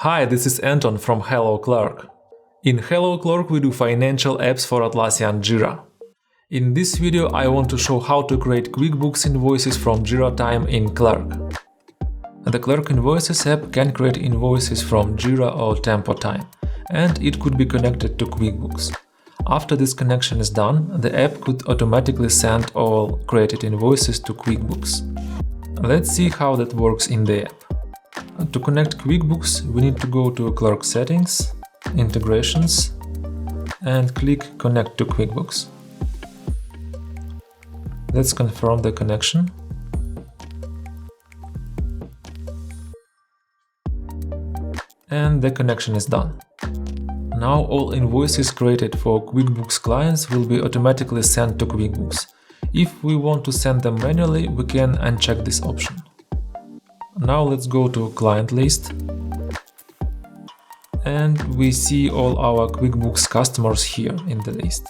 Hi, this is Anton from Hello Clerk. In Hello Clerk we do financial apps for Atlassian Jira. In this video I want to show how to create QuickBooks invoices from Jira time in Clerk. The Clerk Invoices app can create invoices from Jira or Tempo time, and it could be connected to QuickBooks. After this connection is done, the app could automatically send all created invoices to QuickBooks. Let's see how that works in the app. To connect QuickBooks, we need to go to Clerk Settings, Integrations, and click Connect to QuickBooks. Let's confirm the connection. And the connection is done. Now all invoices created for QuickBooks clients will be automatically sent to QuickBooks. If we want to send them manually, we can uncheck this option. Now let's go to Client List, and we see all our QuickBooks customers here in the list.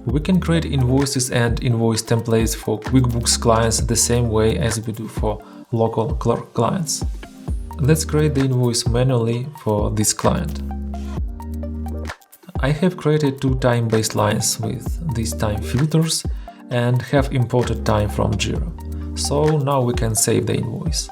We can create invoices and invoice templates for QuickBooks clients the same way as we do for local Clerk clients. Let's create the invoice manually for this client. I have created two time-based lines with these time filters and have imported time from Jira. So now we can save the invoice.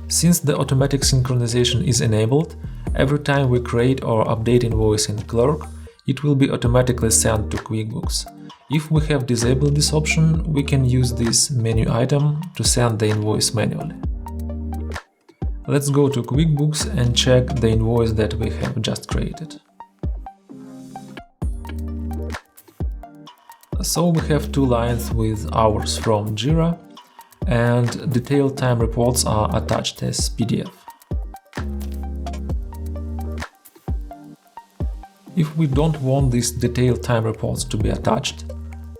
Since the automatic synchronization is enabled, every time we create or update invoice in Clerk, it will be automatically sent to QuickBooks. If we have disabled this option, we can use this menu item to send the invoice manually. Let's go to QuickBooks and check the invoice that we have just created. So we have two lines with hours from Jira, and detailed time reports are attached as PDF. If we don't want these detailed time reports to be attached,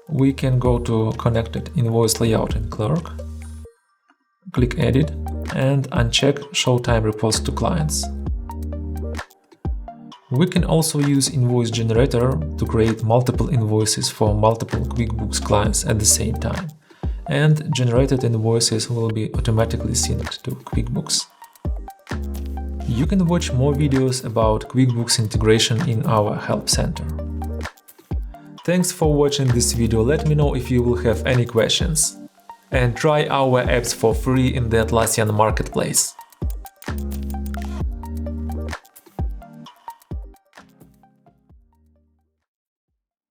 we can go to Connected Invoice Layout in Clerk, click Edit, and uncheck Show Time Reports to Clients. We can also use Invoice Generator to create multiple invoices for multiple QuickBooks clients at the same time, and generated invoices will be automatically synced to QuickBooks. You can watch more videos about QuickBooks integration in our Help Center. Thanks for watching this video. Let me know if you will have any questions. And try our apps for free in the Atlassian marketplace.